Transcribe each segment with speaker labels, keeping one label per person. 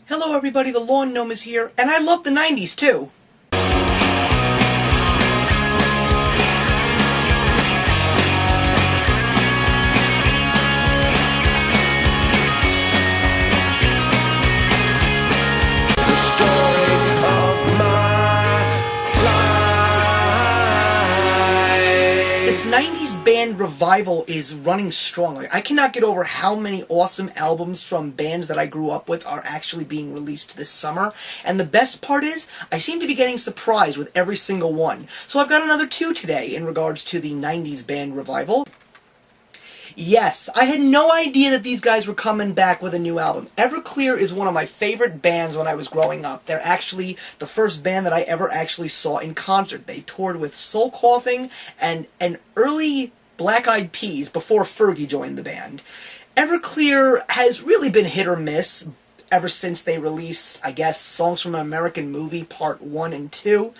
Speaker 1: Hello everybody, the Lawn Gnome is here, and I love the 90s too! This 90s band revival is running strongly. I cannot get over how many awesome albums from bands that I grew up with are actually being released this summer. And the best part is, I seem to be getting surprised with every single one. So I've got another two today in regards to the 90s band revival. Yes, I had no idea that these guys were coming back with a new album. Everclear is one of my favorite bands when I was growing up. They're actually the first band that I ever actually saw in concert. They toured with Soul Coughing and an early Black Eyed Peas before Fergie joined the band. Everclear has really been hit or miss ever since they released, I guess, Songs from an American Movie Part 1 and 2.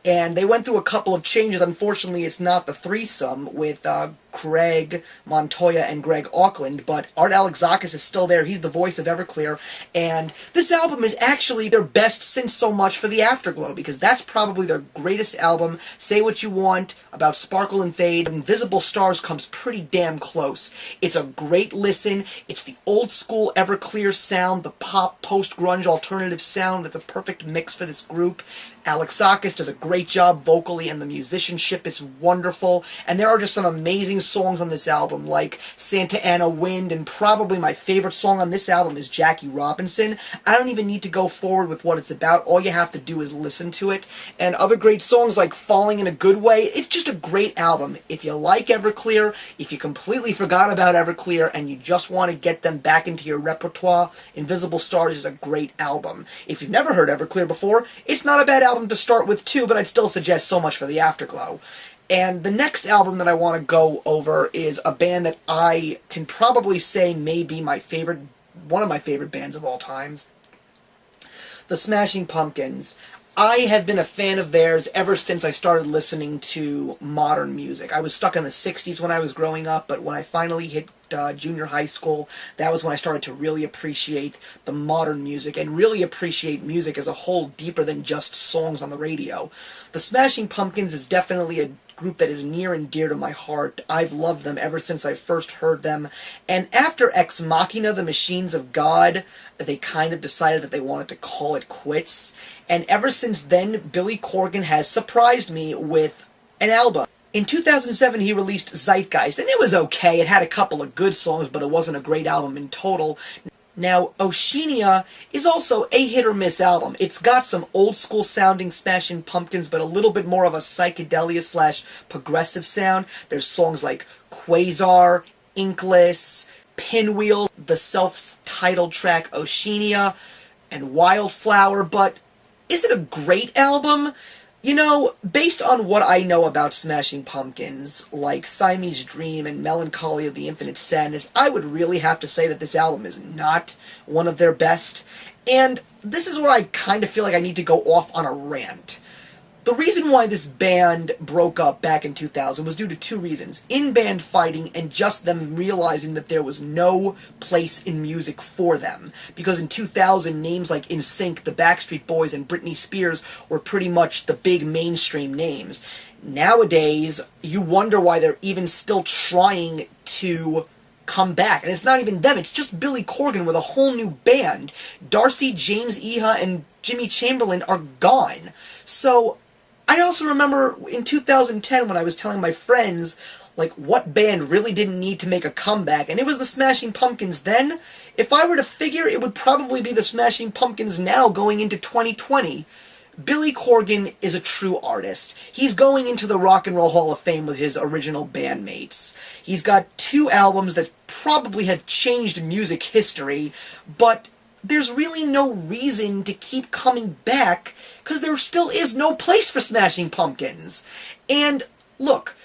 Speaker 1: And they went through a couple of changes. Unfortunately, it's not the threesome with Craig Montoya and Greg Auckland, but Art Alexakis is still there. He's the voice of Everclear, and this album is actually their best since So Much for the Afterglow, because that's probably their greatest album. Say What You Want, About Sparkle and Fade, Invisible Stars comes pretty damn close. It's a great listen. It's the old school Everclear sound, the pop, post-grunge alternative sound that's a perfect mix for this group. Alexakis does a great job vocally, and the musicianship is wonderful, and there are just some amazing songs on this album, like Santa Ana Wind, and probably my favorite song on this album is Jackie Robinson. I don't even need to go forward with what it's about. All you have to do is listen to it. And other great songs like Falling in a Good Way. It's just a great album. If you like Everclear, if you completely forgot about Everclear and you just want to get them back into your repertoire, Invisible Stars is a great album. If you've never heard Everclear before, it's not a bad album to start with too, but I'd still suggest So Much for the Afterglow. And the next album that I want to go over is a band that I can probably say may be my favorite, one of my favorite bands of all times. The Smashing Pumpkins. I have been a fan of theirs ever since I started listening to modern music. I was stuck in the 60s when I was growing up, but when I finally hit junior high school, that was when I started to really appreciate the modern music and really appreciate music as a whole deeper than just songs on the radio. The Smashing Pumpkins is definitely a group that is near and dear to my heart. I've loved them ever since I first heard them, and after Ex Machina, the Machines of God, they kind of decided that they wanted to call it quits, and ever since then, Billy Corgan has surprised me with an album. In 2007, he released Zeitgeist, and it was okay. It had a couple of good songs, but it wasn't a great album in total. Now, Oceania is also a hit-or-miss album. It's got some old-school sounding Smashing Pumpkins, but a little bit more of a psychedelia/progressive sound. There's songs like Quasar, Inkless, Pinwheel, the self-titled track Oceania, and Wildflower, but is it a great album? You know, based on what I know about Smashing Pumpkins, like Siamese Dream and Melancholy of the Infinite Sadness, I would really have to say that this album is not one of their best, and this is where I kind of feel like I need to go off on a rant. The reason why this band broke up back in 2000 was due to two reasons: in-band fighting and just them realizing that there was no place in music for them. Because in 2000, names like NSYNC, the Backstreet Boys, and Britney Spears were pretty much the big mainstream names. Nowadays, you wonder why they're even still trying to come back. And it's not even them, it's just Billy Corgan with a whole new band. Darcy, James Iha, and Jimmy Chamberlain are gone. So I also remember in 2010 when I was telling my friends, like, what band really didn't need to make a comeback, and it was the Smashing Pumpkins then. If I were to figure, it would probably be the Smashing Pumpkins now going into 2020. Billy Corgan is a true artist. He's going into the Rock and Roll Hall of Fame with his original bandmates. He's got two albums that probably have changed music history, but there's really no reason to keep coming back, because there still is no place for Smashing Pumpkins. And, look,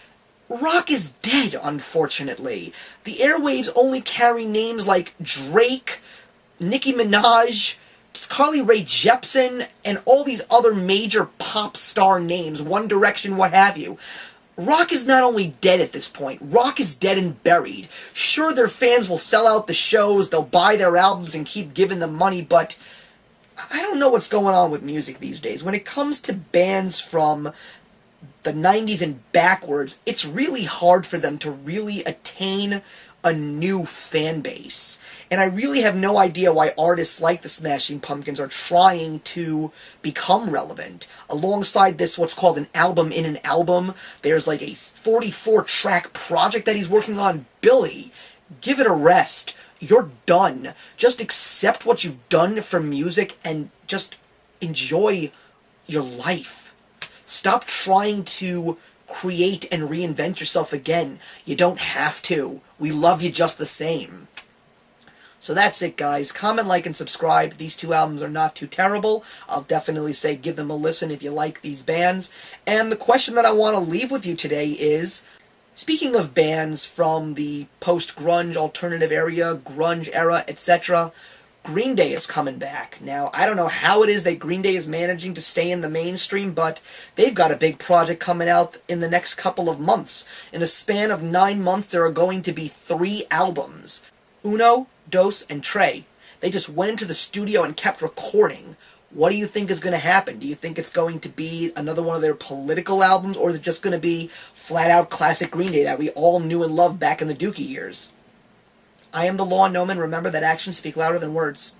Speaker 1: rock is dead, unfortunately. The airwaves only carry names like Drake, Nicki Minaj, Carly Rae Jepsen, and all these other major pop star names, One Direction, what have you. Rock is not only dead at this point, rock is dead and buried. Sure, their fans will sell out the shows, they'll buy their albums and keep giving them money, but I don't know what's going on with music these days. When it comes to bands from the 90s and backwards, it's really hard for them to really attain a new fan base. And I really have no idea why artists like the Smashing Pumpkins are trying to become relevant. Alongside this, what's called an album in an album, there's like a 44-track project that he's working on. Billy, give it a rest. You're done. Just accept what you've done for music and just enjoy your life. Stop trying to create and reinvent yourself again. You don't have to. We love you just the same. So that's it, guys. Comment, like, and subscribe. These two albums are not too terrible. I'll definitely say give them a listen if you like these bands. And the question that I want to leave with you today is, speaking of bands from the post-grunge alternative area, grunge era, etc., Green Day is coming back. Now, I don't know how it is that Green Day is managing to stay in the mainstream, but they've got a big project coming out in the next couple of months. In a span of 9 months, there are going to be 3 albums. Uno, Dos, and Tre. They just went into the studio and kept recording. What do you think is going to happen? Do you think it's going to be another one of their political albums, or is it just going to be flat-out classic Green Day that we all knew and loved back in the Dookie years? I am the Law Noman. Remember that actions speak louder than words.